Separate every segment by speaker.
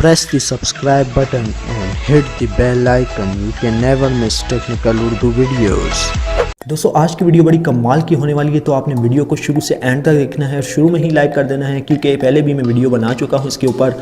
Speaker 1: Press the subscribe button and hit the bell icon. You can never miss technical Urdu videos.
Speaker 2: दोस्तों आज की video बड़ी कमाल की होने वाली है, तो आपने वीडियो को शुरू से एंड तक देखना है और शुरू में ही लाइक कर देना है, क्योंकि पहले भी मैं वीडियो बना चुका हूँ इसके ऊपर।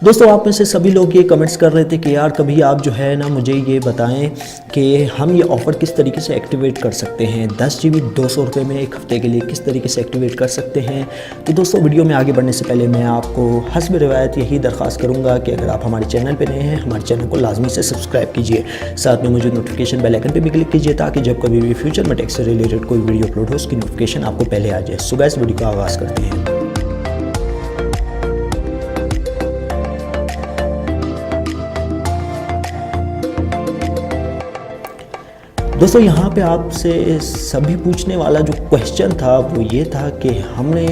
Speaker 2: दोस्तों आप में से सभी लोग ये कमेंट्स कर रहे थे कि यार कभी आप जो है ना मुझे ये बताएं कि हम ये ऑफ़र किस तरीके से एक्टिवेट कर सकते हैं। 10 GB 200 रुपये में एक हफ़्ते के लिए किस तरीके से एक्टिवेट कर सकते हैं। तो दोस्तों वीडियो में आगे बढ़ने से पहले मैं आपको हस्ब रिवायत यही दरख्वास्त करूँगा कि अगर आप हमारे चैनल पर नए हैं, हमारे चैनल को लाजमी से सब्सक्राइब कीजिए, साथ में मौजूद नोटिफिकेशन बेल आइकन पर भी क्लिक कीजिए ताकि जब कभी भी फ्यूचर में टेक से रिलेटेड कोई वीडियो अपलोड हो उसकी नोटिफिकेशन आपको पहले आ जाए। सो गाइस वीडियो का आगाज़ करते हैं। दोस्तों यहाँ पे आपसे सभी पूछने वाला जो क्वेश्चन था वो ये था कि हमने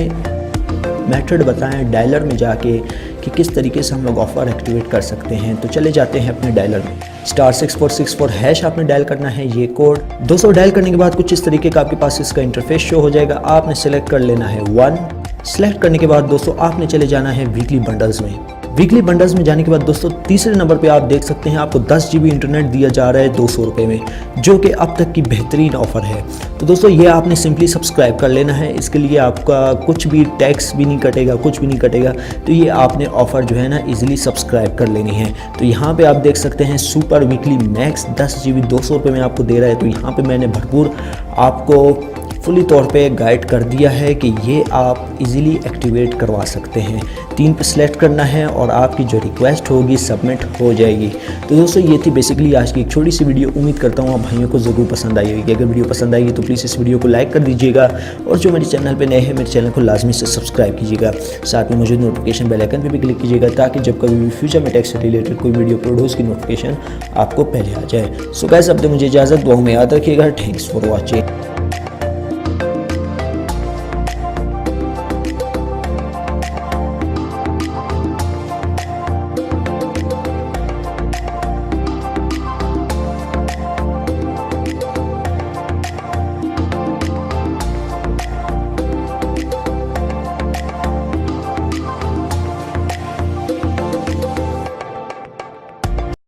Speaker 2: मेथड बताएं डायलर में जाके कि किस तरीके से हम लोग ऑफ़र एक्टिवेट कर सकते हैं। तो चले जाते हैं अपने डायलर में। *6464# आपने डायल करना है ये कोड। दोस्तों डायल करने के बाद कुछ इस तरीके का आपके पास इसका इंटरफेस शो हो जाएगा। आपने सेलेक्ट कर लेना है 1। सेलेक्ट करने के बाद दोस्तों आपने चले जाना है वीकली बंडल्स में। वीकली बंडल्स में जाने के बाद दोस्तों तीसरे नंबर पे आप देख सकते हैं आपको 10 GB इंटरनेट दिया जा रहा है 200 रुपये में, जो कि अब तक की बेहतरीन ऑफ़र है। तो दोस्तों ये आपने सिंपली सब्सक्राइब कर लेना है। इसके लिए आपका कुछ भी टैक्स भी नहीं कटेगा, कुछ भी नहीं कटेगा। तो ये आपने ऑफ़र जो है ना इजीली सब्सक्राइब कर लेनी है। तो यहाँ पे आप देख सकते हैं सुपर वीकली मैक्स 10 GB 200 रुपये में आपको दे रहा है। तो यहाँ पर मैंने भरपूर आपको फुली तौर पे गाइड कर दिया है कि ये आप इजीली एक्टिवेट करवा सकते हैं। 3 पे सिलेक्ट करना है और आपकी जो रिक्वेस्ट होगी सबमिट हो जाएगी। तो दोस्तों ये थी बेसिकली आज की एक छोटी सी वीडियो। उम्मीद करता हूँ आप भाइयों को ज़रूर पसंद आई होगी। अगर वीडियो पसंद आई तो प्लीज़ इस वीडियो को लाइक कर दीजिएगा और जो मेरे चैनल पर नए हैं मेरे चैनल को लाजमी से सब्सक्राइब कीजिएगा, साथ में मुझे नोटिफिकेशन बेल आइकन पर भी क्लिक कीजिएगा ताकि जब कभी भी फ्यूचर में टेक से रिलेटेड कोई वीडियो अपलोड हो उसकी नोटिफिकेशन आपको पहले आ जाए। सो गाइस अब तो मुझे इजाज़त, दुआ में याद रखिएगा। Thanks for watching.